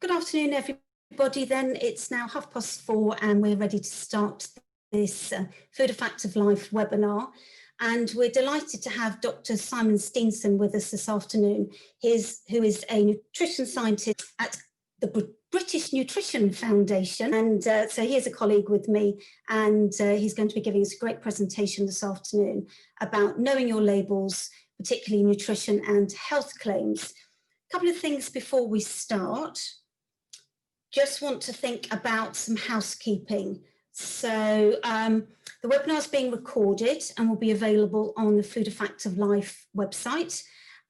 Good afternoon, everybody. Then it's now 4:30 and we're ready to start this Food: A Fact of Life webinar. And we're delighted to have Dr. Simon Steenson with us this afternoon, who is a nutrition scientist at the British Nutrition Foundation. And so he is a colleague with me, and he's going to be giving us a great presentation this afternoon about knowing your labels, particularly nutrition and health claims. A couple of things before we start. Just want to think about some housekeeping. So the webinar is being recorded and will be available on the Food: A Fact of Life website.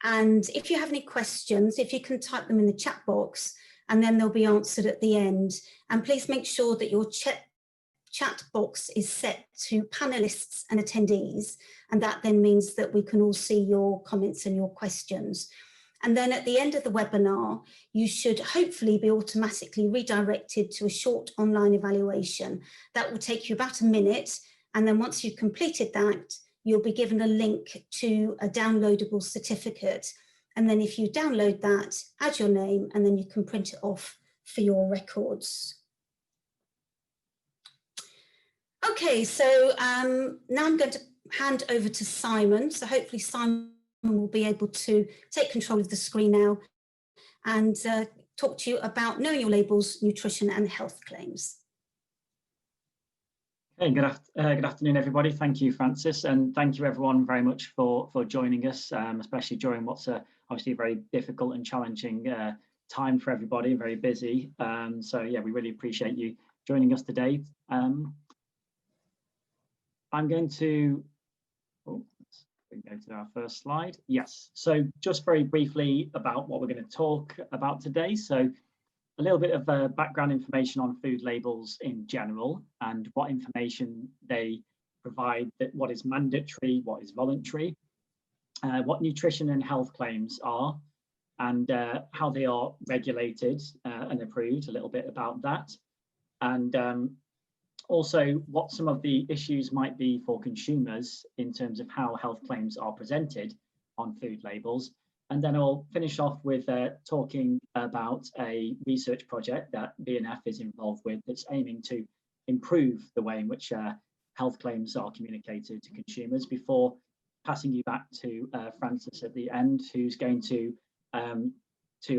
And if you have any questions, if you can type them in the chat box, and then they'll be answered at the end. And please make sure that your chat box is set to panelists and attendees. And that then means that we can all see your comments and your questions. And then at the end of the webinar, you should hopefully be automatically redirected to a short online evaluation. That will take you about a minute. And then once you've completed that, you'll be given a link to a downloadable certificate. And then if you download that, add your name, and then you can print it off for your records. Okay, so now I'm going to hand over to Simon. So hopefully Simon will be able to take control of the screen now and talk to you about knowing your labels, nutrition and health claims. Hey, good afternoon, everybody. Thank you, Francis, and thank you everyone very much for joining us, especially during what's obviously a very difficult and challenging time for everybody, very busy. So yeah, we really appreciate you joining us today. I'm going to go to our first slide. Yes, so just very briefly about what we're going to talk about today. So a little bit of background information on food labels in general and what information they provide, what is mandatory, what is voluntary, what nutrition and health claims are, and how they are regulated and approved, a little bit about that, and also what some of the issues might be for consumers in terms of how health claims are presented on food labels. And then I'll finish off with talking about a research project that BNF is involved with that's aiming to improve the way in which health claims are communicated to consumers, before passing you back to Francis at the end, who's going to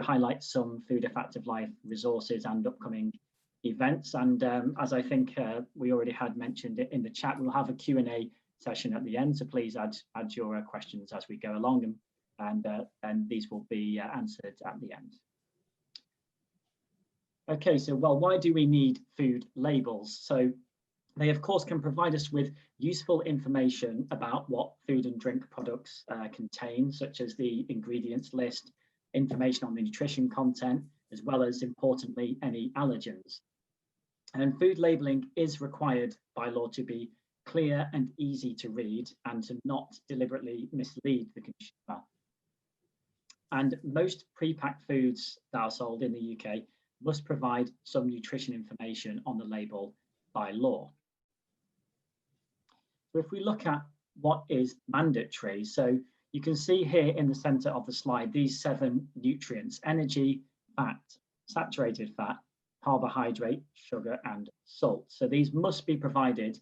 highlight some Food: A Fact of Life resources and upcoming events. And as I think we already had mentioned it in the chat, we'll have a Q&A session at the end, so please add your questions as we go along, and these will be answered at the end. Okay, so well, why do we need food labels? So they of course can provide us with useful information about what food and drink products contain, such as the ingredients list, information on the nutrition content, as well as importantly any allergens. And food labeling is required by law to be clear and easy to read and to not deliberately mislead the consumer. And most pre-packed foods that are sold in the UK must provide some nutrition information on the label by law. So if we look at what is mandatory, so you can see here in the center of the slide these 7 nutrients: energy, fat, saturated fat, carbohydrate, sugar and salt. So these must be provided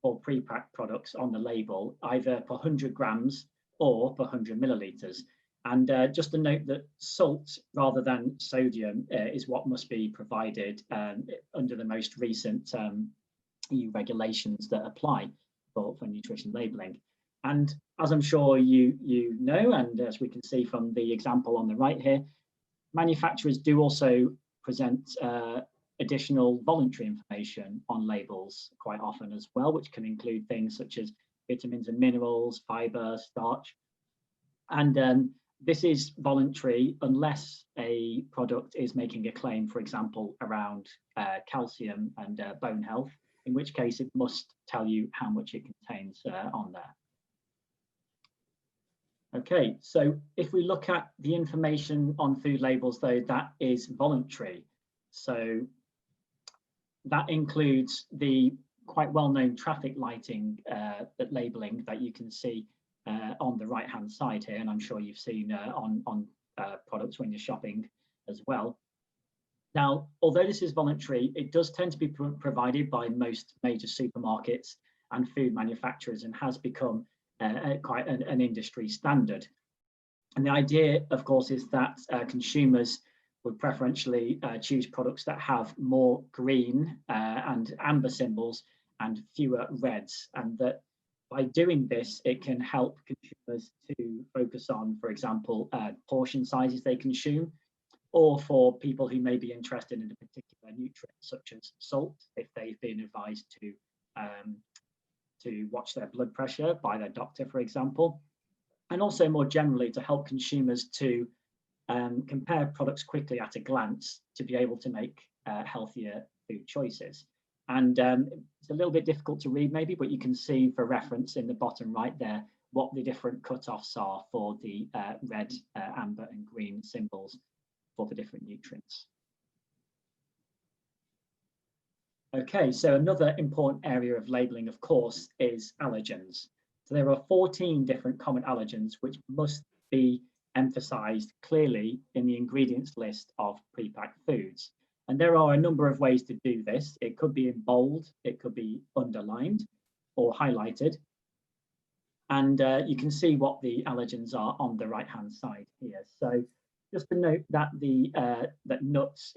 for pre-packed products on the label, either per 100 grams or per 100 millilitres. And just a note that salt rather than sodium is what must be provided under the most recent EU regulations that apply for nutrition labelling. And as I'm sure you know, and as we can see from the example on the right here, manufacturers do also present additional voluntary information on labels quite often as well, which can include things such as vitamins and minerals, fibre, starch. And this is voluntary unless a product is making a claim, for example, around calcium and bone health, in which case it must tell you how much it contains on there. Okay, so if we look at the information on food labels, though, that is voluntary. So that includes the quite well-known traffic lighting labelling that you can see on the right-hand side here, and I'm sure you've seen on products when you're shopping as well. Now, although this is voluntary, it does tend to be provided by most major supermarkets and food manufacturers, and has become quite an industry standard. And the idea, of course, is that consumers would preferentially choose products that have more green and amber symbols and fewer reds, and that by doing this, it can help consumers to focus on, for example, portion sizes they consume, or for people who may be interested in a particular nutrient, such as salt, if they've been advised to watch their blood pressure by their doctor, for example, and also more generally to help consumers to compare products quickly at a glance to be able to make healthier food choices. And it's a little bit difficult to read maybe, but you can see for reference in the bottom right there what the different cutoffs are for the red, amber and green symbols for the different nutrients. Okay, so another important area of labeling, of course, is allergens. So there are 14 different common allergens which must be emphasized clearly in the ingredients list of pre-packed foods. And there are a number of ways to do this. It could be in bold, it could be underlined or highlighted. And you can see what the allergens are on the right-hand side here. So just to note that that nuts,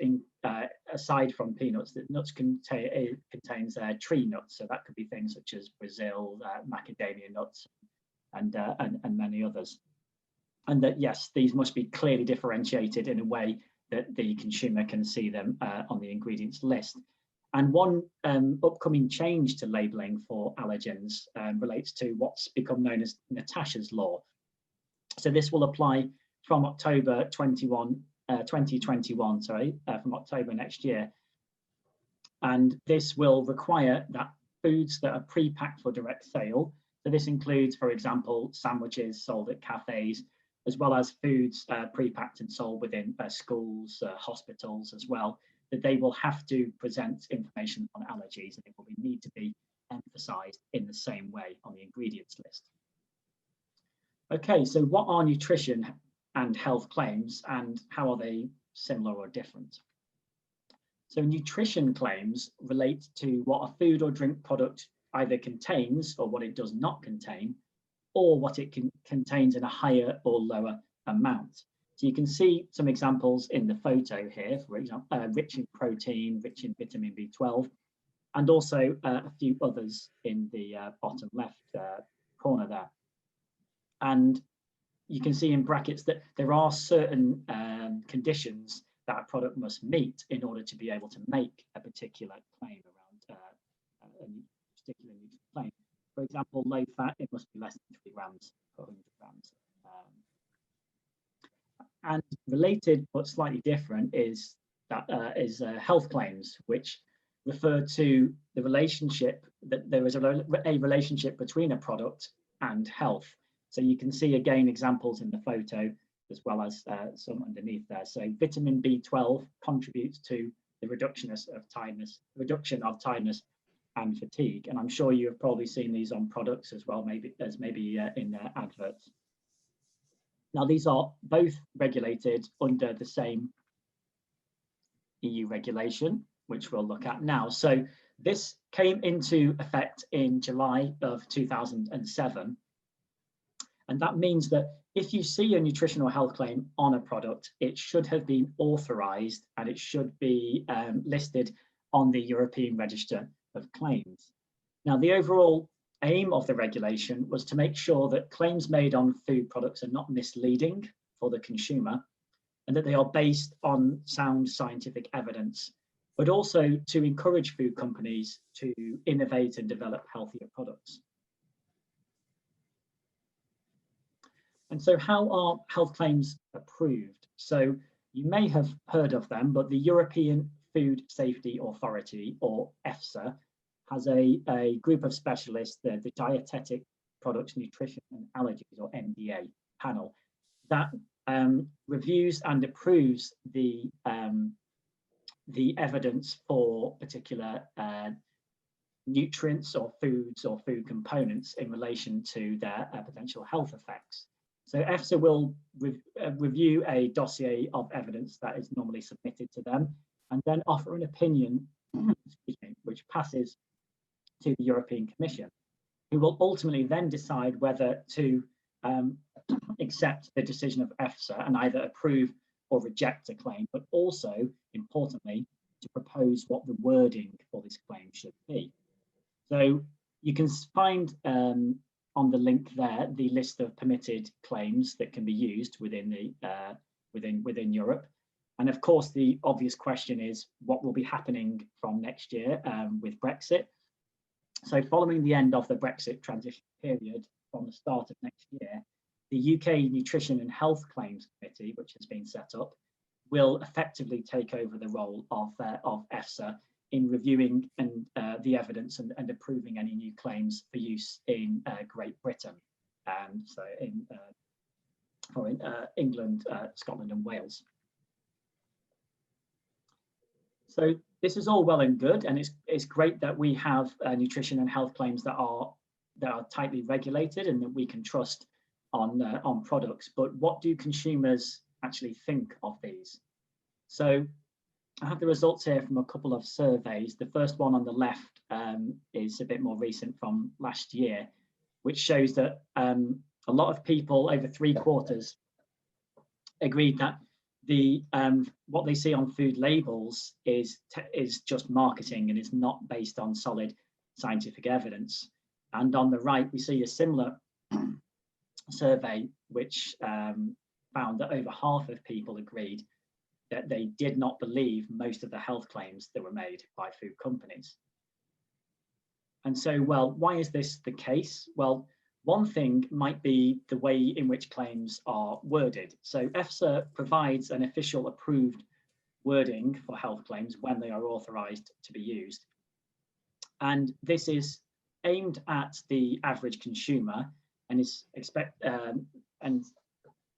aside from peanuts, that nuts contains tree nuts. So that could be things such as Brazil, macadamia nuts, and many others. And that, yes, these must be clearly differentiated in a way that the consumer can see them on the ingredients list. And one upcoming change to labelling for allergens relates to what's become known as Natasha's Law. So this will apply from October 2021, from October next year. And this will require that foods that are pre-packed for direct sale, so this includes, for example, sandwiches sold at cafes, as well as foods pre-packed and sold within schools, hospitals as well, that they will have to present information on allergies, and it will need to be emphasized in the same way on the ingredients list. Okay, so what are nutrition and health claims, and how are they similar or different? So nutrition claims relate to what a food or drink product either contains or what it does not contain, or what it contains in a higher or lower amount. So you can see some examples in the photo here, for example, rich in protein, rich in vitamin B12, and also a few others in the bottom left corner there. And you can see in brackets that there are certain conditions that a product must meet in order to be able to make a particular claim around a particular nutrient claim. For example, low fat, it must be less than 3 grams per 100 grams. And related but slightly different is health claims, which refer to the relationship, that there is a relationship between a product and health. So you can see again examples in the photo, as well as some underneath there. So vitamin B12 contributes to the reduction of tiredness and fatigue. And I'm sure you have probably seen these on products as well, maybe in adverts. Now, these are both regulated under the same EU regulation, which we'll look at now. So this came into effect in July of 2007. And that means that if you see a nutritional health claim on a product, it should have been authorized and it should be listed on the European Register of Claims. Now, the overall aim of the regulation was to make sure that claims made on food products are not misleading for the consumer, and that they are based on sound scientific evidence, but also to encourage food companies to innovate and develop healthier products. And so how are health claims approved? So you may have heard of them, but the European Food Safety Authority, or EFSA, has a group of specialists, the Dietetic Products, Nutrition and Allergies, or NDA panel, that reviews and approves the evidence for particular nutrients or foods or food components in relation to their potential health effects. So EFSA will review a dossier of evidence that is normally submitted to them, and then offer an opinion excuse me, which passes to the European Commission, who will ultimately then decide whether to accept the decision of EFSA and either approve or reject a claim, but also, importantly, to propose what the wording for this claim should be. So you can find on the link there the list of permitted claims that can be used within the within Europe. And of course, the obvious question is what will be happening from next year with Brexit. So following the end of the Brexit transition period from the start of next year, the UK Nutrition and Health Claims Committee, which has been set up, will effectively take over the role of EFSA in reviewing and the evidence and approving any new claims for use in Great Britain, so in England, Scotland and Wales. So this is all well and good, and it's great that we have nutrition and health claims that are tightly regulated and that we can trust on products. But what do consumers actually think of these? So I have the results here from a couple of surveys. The first one on the left is a bit more recent, from last year, which shows that a lot of people, over 3/4, agreed that the what they see on food labels is just marketing and is not based on solid scientific evidence. And on the right, we see a similar survey which found that over half of people agreed that they did not believe most of the health claims that were made by food companies. And so, well, why is this the case? Well, one thing might be the way in which claims are worded. So EFSA provides an official approved wording for health claims when they are authorized to be used. And this is aimed at the average consumer and is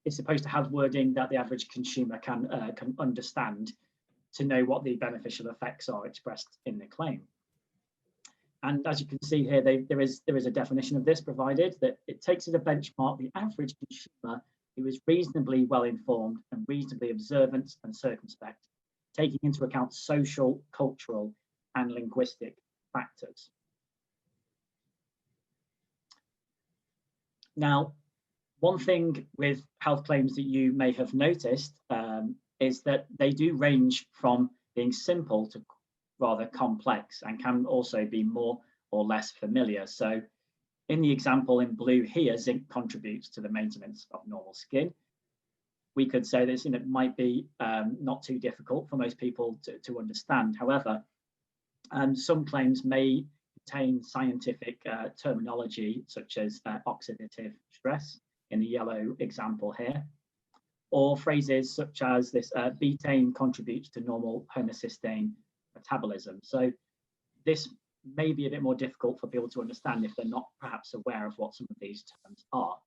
supposed to have wording that the average consumer can understand to know what the beneficial effects are expressed in the claim. And as you can see here, there is a definition of this provided, that it takes as a benchmark the average consumer who is reasonably well informed and reasonably observant and circumspect, taking into account social, cultural, and linguistic factors. Now, one thing with health claims that you may have noticed is that they do range from being simple to rather complex and can also be more or less familiar. So in the example in blue here, zinc contributes to the maintenance of normal skin. We could say this, and it might be not too difficult for most people to understand. However, some claims may contain scientific terminology such as oxidative stress in the yellow example here, or phrases such as this betaine contributes to normal homocysteine metabolism. So this may be a bit more difficult for people to understand if they're not perhaps aware of what some of these terms are.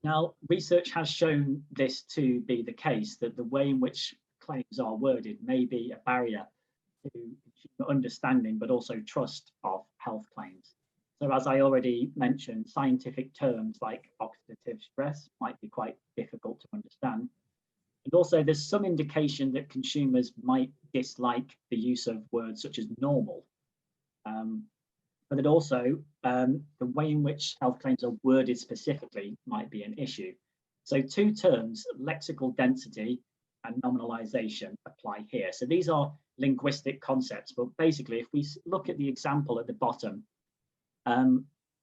Now, research has shown this to be the case, that the way in which claims are worded may be a barrier to consumer understanding, but also trust of health claims. So as I already mentioned, scientific terms like oxidative stress might be quite difficult to understand. And also there's some indication that consumers might dislike the use of words such as normal. But it also, the way in which health claims are worded specifically might be an issue. So two terms, lexical density and nominalization, apply here. So these are linguistic concepts, but basically if we look at the example at the bottom,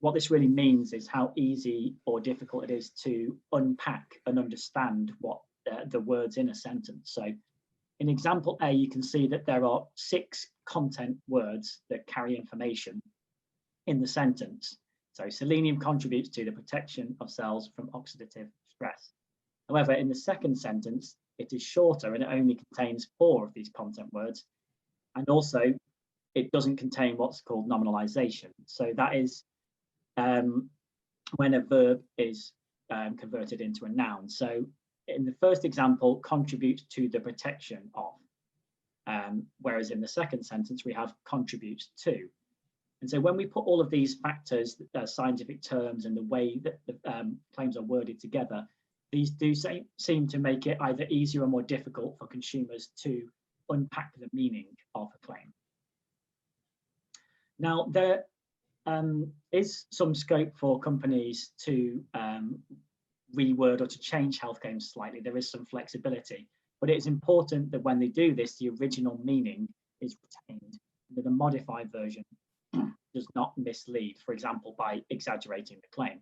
what this really means is how easy or difficult it is to unpack and understand what the words in a sentence. So in example A, you can see that there are 6 content words that carry information in the sentence. So selenium contributes to the protection of cells from oxidative stress. However, in the second sentence, it is shorter and it only contains 4 of these content words. And also it doesn't contain what's called nominalization. So that is when a verb is converted into a noun. So in the first example, contributes to the protection of, whereas in the second sentence, we have contributes to. And so when we put all of these factors, scientific terms, and the way that the claims are worded together, these do seem to make it either easier or more difficult for consumers to unpack the meaning of a claim. Now, there is some scope for companies to reword or to change health claims slightly. There is some flexibility, but it is important that when they do this, the original meaning is retained, that the modified version does not mislead, for example, by exaggerating the claim.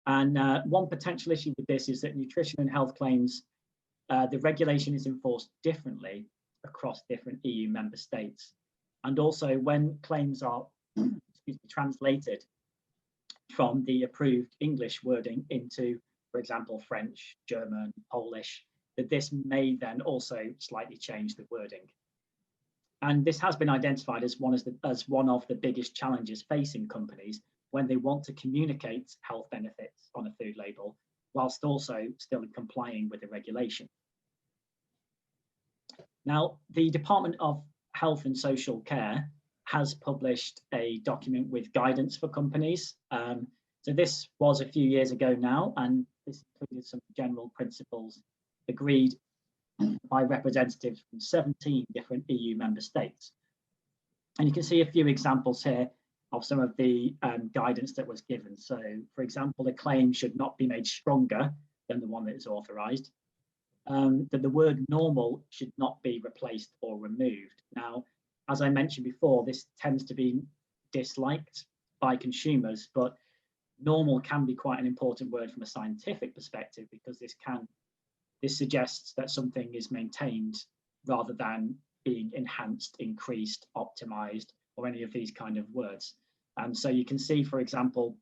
And one potential issue with this is that nutrition and health claims, the regulation is enforced differently across different EU member states. And also when claims are translated from the approved English wording into, for example, French, German, Polish, that this may then also slightly change the wording. And this has been identified as one of the biggest challenges facing companies when they want to communicate health benefits on a food label, whilst also still complying with the regulation. Now, the Department of Health and Social Care has published a document with guidance for companies. So this was a few years ago now, and this included some general principles agreed by representatives from 17 different EU member states. And you can see a few examples here of some of the guidance that was given. So, for example, a claim should not be made stronger than the one that is authorised. That the word normal should not be replaced or removed. Now, as I mentioned before, this tends to be disliked by consumers, but normal can be quite an important word from a scientific perspective, because this suggests that something is maintained rather than being enhanced, increased, optimized, or any of these kind of words. And so you can see, for example,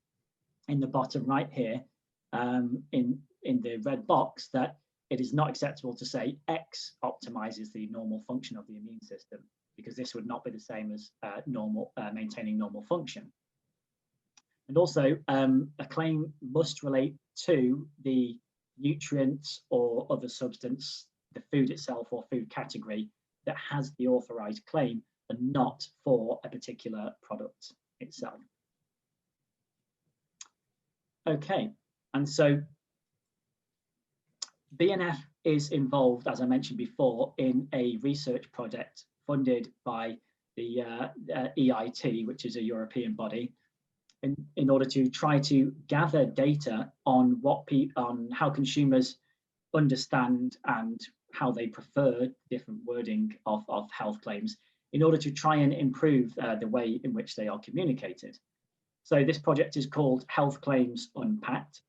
in the bottom right here, in the red box, that it is not acceptable to say X optimizes the normal function of the immune system, because this would not be the same as maintaining normal function. And also, a claim must relate to the nutrients or other substance, the food itself or food category that has the authorized claim, and not for a particular product itself. Okay, and so BNF is involved, as I mentioned before, in a research project funded by the EIT, which is a European body, in order to try to gather data on on how consumers understand and how they prefer different wording of health claims, in order to try and improve the way in which they are communicated. So this project is called Health Claims Unpacked,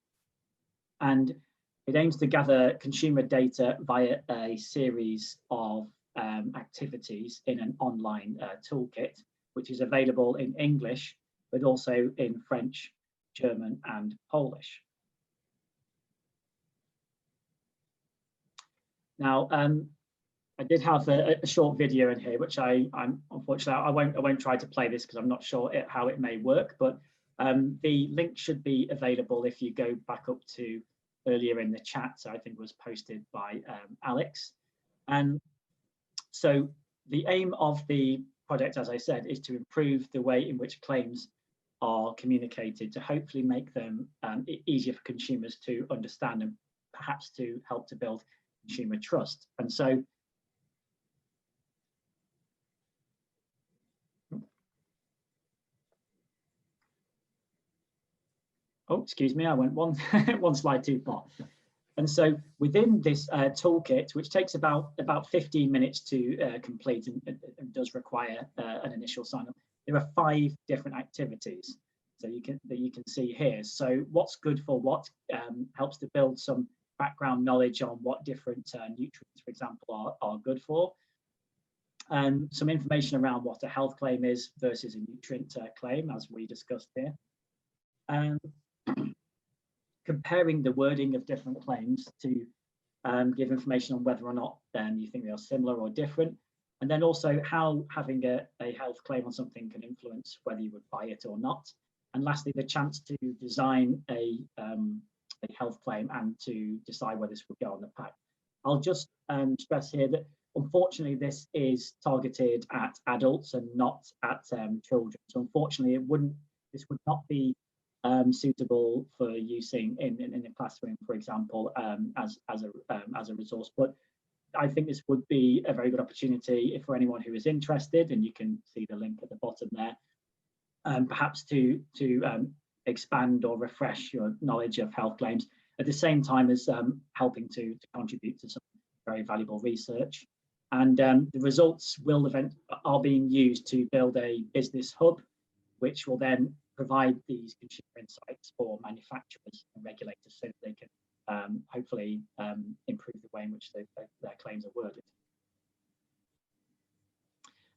and it aims to gather consumer data via a series of activities in an online toolkit, which is available in English, but also in French, German, and Polish. Now, I did have a short video in here, which I'm unfortunately I won't try to play this because I'm not sure how it may work, but the link should be available if you go back up to earlier in the chat. So I think it was posted by Alex. And so the aim of the project, as I said, is to improve the way in which claims are communicated, to hopefully make them easier for consumers to understand, and perhaps to help to build consumer trust. And so oh, excuse me, I went one slide too far. And so within this toolkit, which takes about 15 minutes to complete and does require an initial sign up, there are 5 different activities that you can see here. So what's good for what helps to build some background knowledge on what different nutrients, for example, are good for. And some information around what a health claim is versus a nutrient claim, as we discussed here. Comparing the wording of different claims to give information on whether or not you think they are similar or different. And then also how having a health claim on something can influence whether you would buy it or not. And lastly, the chance to design a health claim and to decide whether this would go on the pack. I'll just stress here that unfortunately this is targeted at adults and not at children. So unfortunately this would not be suitable for using in the classroom, for example, as a resource. But I think this would be a very good opportunity if for anyone who is interested, and you can see the link at the bottom there, perhaps to expand or refresh your knowledge of health claims at the same time as helping to contribute to some very valuable research. And the results are being used to build a business hub, which will then provide these consumer insights for manufacturers and regulators so that they can hopefully improve the way in which their claims are worded.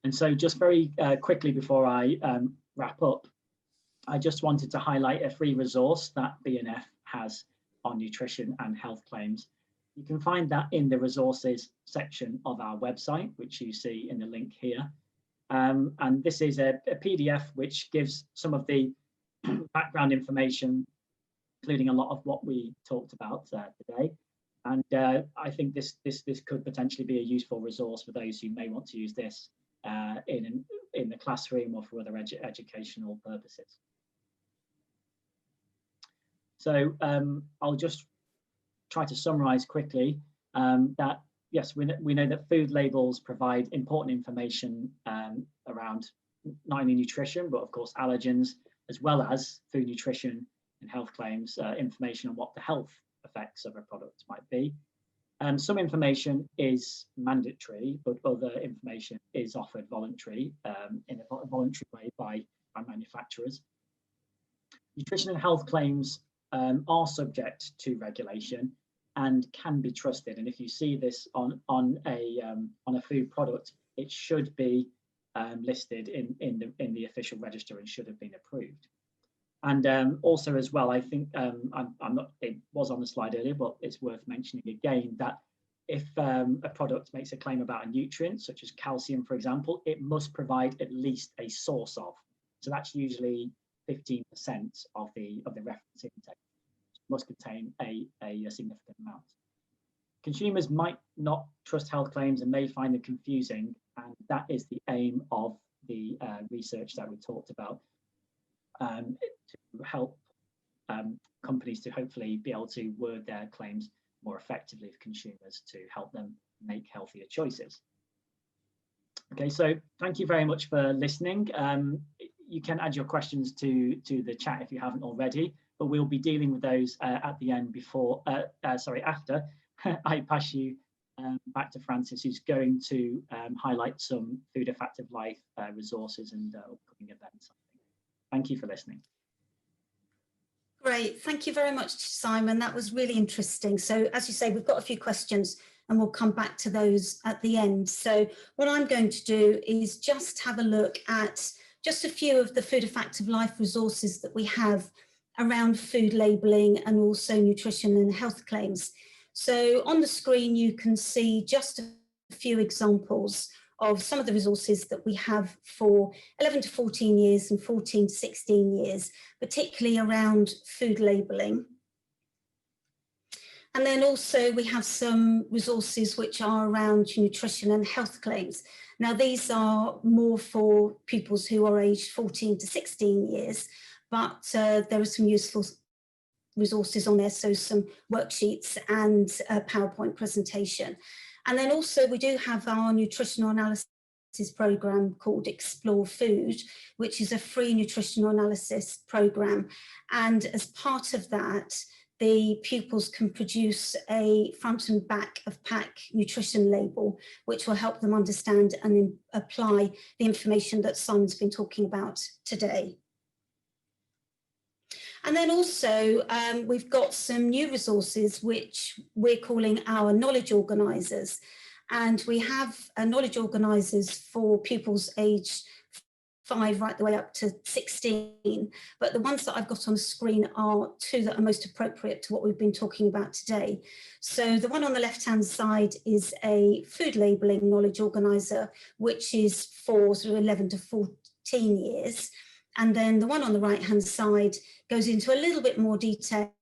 And so just very quickly before I wrap up, I just wanted to highlight a free resource that BNF has on nutrition and health claims. You can find that in the resources section of our website, which you see in the link here. And this is a PDF which gives some of the background information, including a lot of what we talked about today. And I think this could potentially be a useful resource for those who may want to use this in the classroom or for other educational purposes. So I'll just try to summarize quickly that yes, we know that food labels provide important information around not only nutrition, but of course allergens, as well as food nutrition and health claims, information on what the health effects of a product might be. Some information is mandatory, but other information is offered voluntary in a voluntary way by manufacturers. Nutrition and health claims are subject to regulation and can be trusted. And if you see this on a food product, it should be listed in the official register and should have been approved. And also as well, I think it was on the slide earlier, but it's worth mentioning again that if a product makes a claim about a nutrient, such as calcium, for example, it must provide at least a source of. So that's usually 15% of the reference intake. It must contain a significant amount. Consumers might not trust health claims and may find them confusing, and that is the aim of the research that we talked about, to help companies to hopefully be able to word their claims more effectively for consumers to help them make healthier choices. Okay, so thank you very much for listening. You can add your questions to the chat if you haven't already, but we'll be dealing with those at the end after I pass you back to Francis, who's going to highlight some Food Effective Life resources and upcoming events. Thank you for listening. Great, thank you very much, Simon. That was really interesting. So as you say, we've got a few questions and we'll come back to those at the end. So what I'm going to do is just have a look at just a few of the Food Effective Life resources that we have around food labelling and also nutrition and health claims. So on the screen, you can see just a few examples of some of the resources that we have for 11 to 14 years and 14 to 16 years, particularly around food labelling. And then also we have some resources which are around nutrition and health claims. Now these are more for pupils who are aged 14 to 16 years, but there are some useful resources on there, so some worksheets and a PowerPoint presentation. And then also we do have our nutritional analysis program called Explore Food, which is a free nutritional analysis program. And as part of that, the pupils can produce a front and back of pack nutrition label, which will help them understand and apply the information that Simon's been talking about today. And then also we've got some new resources which we're calling our knowledge organisers. And we have knowledge organisers for pupils aged 5 right the way up to 16. But the ones that I've got on the screen are 2 that are most appropriate to what we've been talking about today. So the one on the left-hand side is a food labelling knowledge organiser, which is for sort of 11 to 14 years. And then the one on the right-hand side goes into a little bit more detail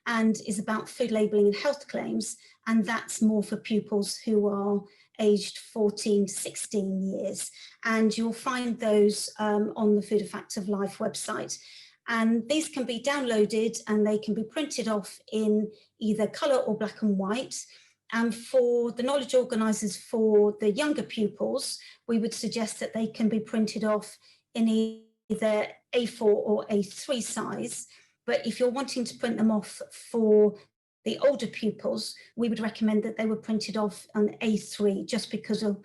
and is about food labelling and health claims. And that's more for pupils who are aged 14 to 16 years. And you'll find those on the Food Effective Life website. And these can be downloaded and they can be printed off in either colour or black and white. And for the knowledge organisers for the younger pupils, we would suggest that they can be printed off in either A4 or A3 size. But if you're wanting to print them off for the older pupils, we would recommend that they were printed off on A3 just because of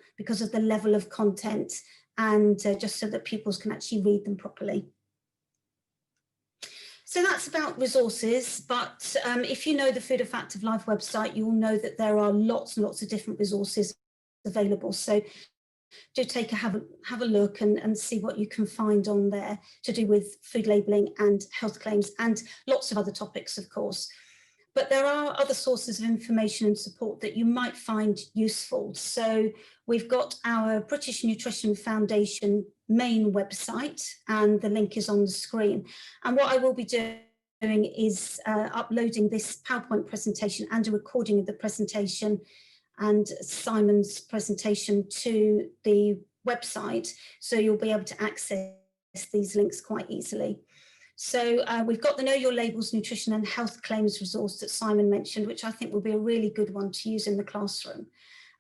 the level of content and just so that pupils can actually read them properly. So that's about resources, but if you know the Food Fact of Life website, you will know that there are lots and lots of different resources available. So do have a look and see what you can find on there to do with food labelling and health claims and lots of other topics, of course. But there are other sources of information and support that you might find useful. So we've got our British Nutrition Foundation main website, and the link is on the screen. And what I will be doing is uploading this PowerPoint presentation and a recording of the presentation and Simon's presentation to the website, so you'll be able to access these links quite easily. So we've got the Know Your Labels Nutrition and Health Claims resource that Simon mentioned, which I think will be a really good one to use in the classroom.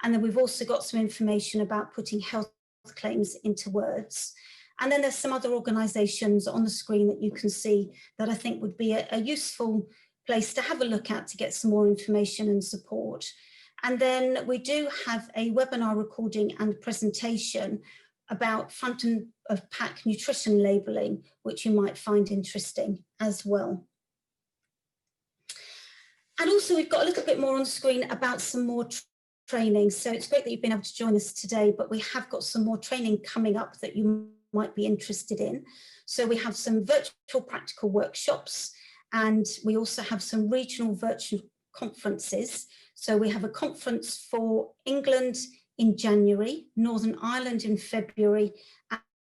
And then we've also got some information about putting health claims into words. And then there's some other organisations on the screen that you can see that I think would be a useful place to have a look at to get some more information and support. And then we do have a webinar recording and presentation about front of pack nutrition labelling, which you might find interesting as well. And also we've got a little bit more on the screen about some more training. So it's great that you've been able to join us today, but we have got some more training coming up that you might be interested in. So we have some virtual practical workshops, and we also have some regional virtual conferences. So we have a conference for England in January, Northern Ireland in February,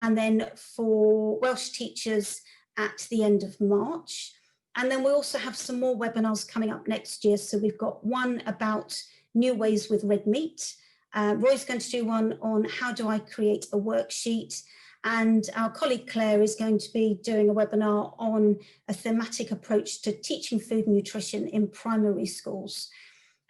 and then for Welsh teachers at the end of March. And then we also have some more webinars coming up next year. So we've got one about new ways with red meat. Roy's going to do one on how do I create a worksheet. And our colleague Claire is going to be doing a webinar on a thematic approach to teaching food and nutrition in primary schools.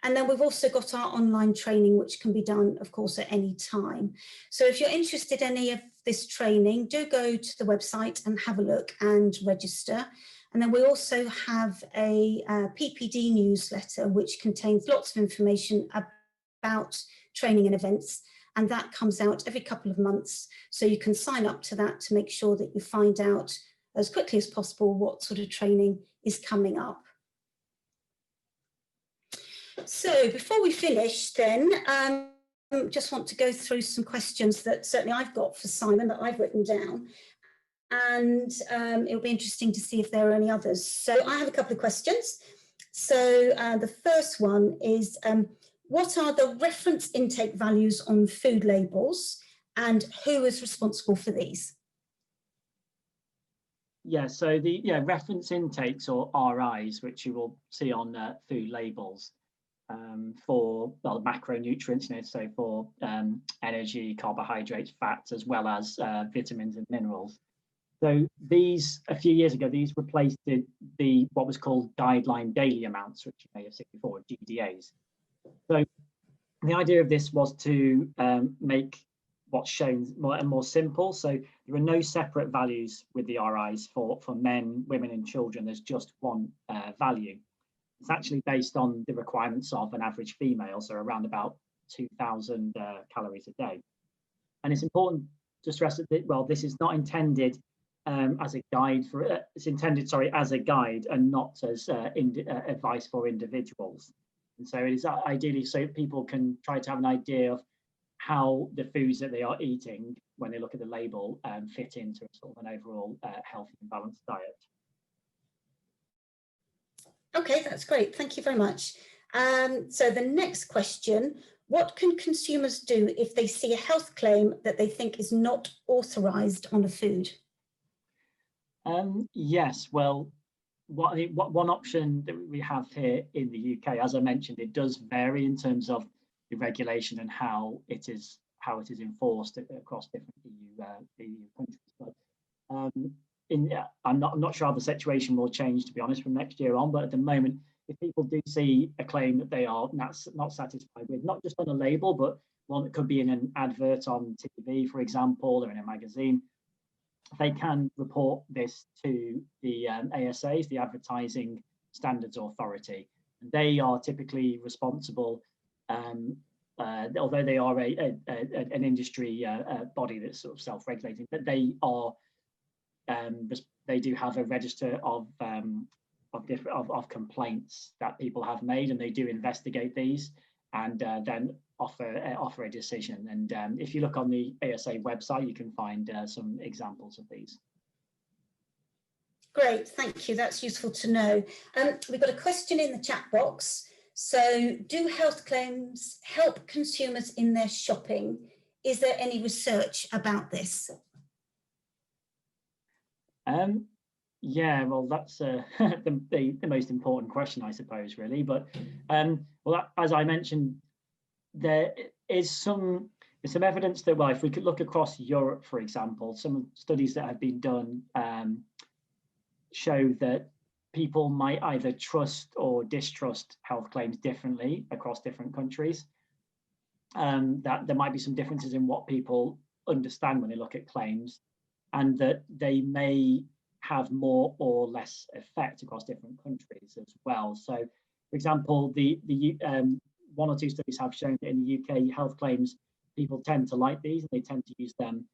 And then we've also got our online training, which can be done, of course, at any time. So if you're interested in any of this training, do go to the website and have a look and register. And then we also have a PPD newsletter, which contains lots of information about training and events. And that comes out every couple of months. So you can sign up to that to make sure that you find out as quickly as possible what sort of training is coming up. So before we finish then, just want to go through some questions that certainly I've got for Simon that I've written down. And it'll be interesting to see if there are any others. So I have a couple of questions. So the first one is, what are the reference intake values on food labels and who is responsible for these? Yeah, so the reference intakes, or RIs, which you will see on food labels for macronutrients, so for energy, carbohydrates, fats, as well as vitamins and minerals. So these, a few years ago, these replaced what was called guideline daily amounts, which you may have seen before, GDAs. So the idea of this was to make what's shown more simple. So there are no separate values with the RIs for men, women and children. There's just one value. It's actually based on the requirements of an average female, so around about 2,000 calories a day. And it's important to stress that, well, this is not intended as a guide for, it's intended, sorry, as a guide and not as advice for individuals. And so it is ideally so people can try to have an idea of how the foods that they are eating when they look at the label fit into sort of an overall healthy and balanced diet. Okay, that's great. Thank you very much. So the next question, what can consumers do if they see a health claim that they think is not authorised on a food? Yes, well, one option that we have here in the UK, as I mentioned, it does vary in terms of the regulation and how it is enforced across different EU countries. But I'm not sure how the situation will change, to be honest, from next year on, but at the moment, if people do see a claim that they are not satisfied with, not just on a label, but one that could be in an advert on TV, for example, or in a magazine, they can report this to the ASAs, the Advertising Standards Authority. And they are typically responsible, although they are an industry body that's sort of self-regulating, but they are they do have a register of complaints that people have made, and they do investigate these and then offer a decision. And if you look on the ASA website, you can find some examples of these. Great, thank you. That's useful to know. We've got a question in the chat box. So, do health claims help consumers in their shopping? Is there any research about this? Yeah, well, that's the most important question, I suppose, really. But well, as I mentioned, there is some evidence that, well, if we could look across Europe, for example, some studies that have been done show that people might either trust or distrust health claims differently across different countries. That there might be some differences in what people understand when they look at claims, and that they may have more or less effect across different countries as well. So, for example, the one or two studies have shown that in the UK, health claims, people tend to like these, and they tend to use them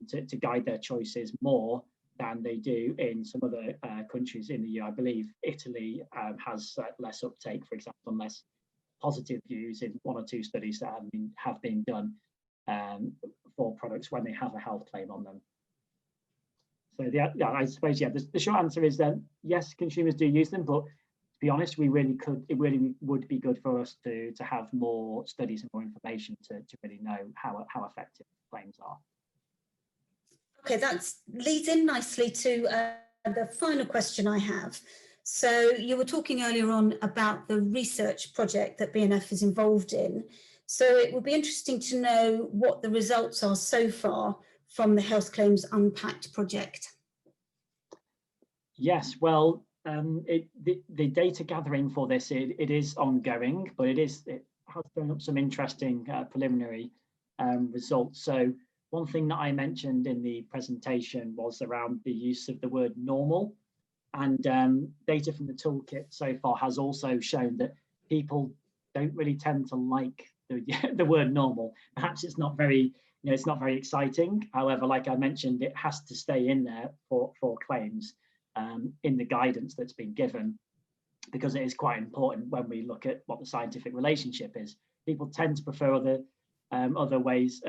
to guide their choices more than they do in some other countries in the EU. I believe Italy has less uptake, for example, and less positive views in one or two studies that have been done for products when they have a health claim on them. So I suppose, yeah, the short answer is that yes, consumers do use them, but to be honest, it really would be good for us to have more studies and more information to really know how effective claims are. Okay, that leads in nicely to the final question I have. So you were talking earlier on about the research project that BNF is involved in. So it would be interesting to know what the results are so far from the Health Claims Unpacked project. Yes, well, the data gathering for this, it is ongoing, but it has thrown up some interesting preliminary results. So one thing that I mentioned in the presentation was around the use of the word normal, and data from the toolkit so far has also shown that people don't really tend to like the word normal. Perhaps it's not very, it's not very exciting. However, like I mentioned, it has to stay in there for claims in the guidance that's been given, because it is quite important when we look at what the scientific relationship is. People tend to prefer other ways,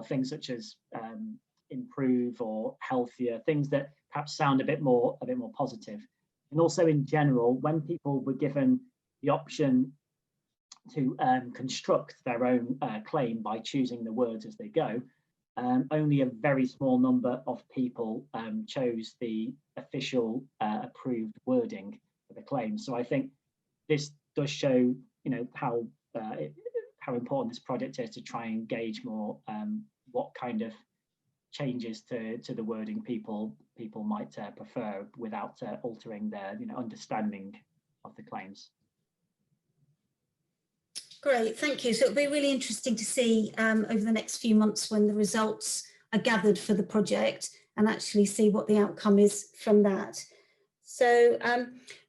things such as improve or healthier, things that perhaps sound a bit more positive. And also in general, when people were given the option to construct their own claim by choosing the words as they go, only a very small number of people chose the official approved wording for the claim. So I think this does show, how important this project is to try and gauge more what kind of changes to the wording people might prefer without altering their understanding of the claims. Great, thank you. So it'll be really interesting to see over the next few months when the results are gathered for the project and actually see what the outcome is from that. So,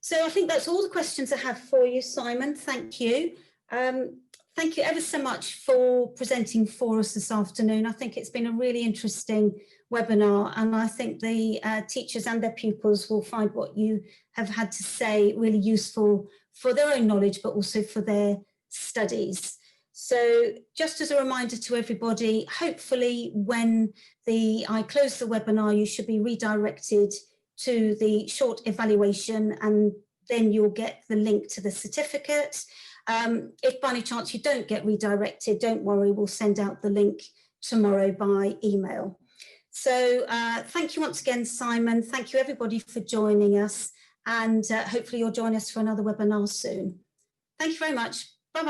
so I think that's all the questions I have for you, Simon. Thank you. Thank you ever so much for presenting for us this afternoon. I think it's been a really interesting webinar, and I think the teachers and their pupils will find what you have had to say really useful for their own knowledge, but also for their studies. So just as a reminder to everybody, hopefully when I close the webinar, you should be redirected to the short evaluation, and then you'll get the link to the certificate. If by any chance you don't get redirected, don't worry, we'll send out the link tomorrow by email. So thank you once again, Simon. Thank you everybody for joining us, and hopefully you'll join us for another webinar soon. Thank you very much.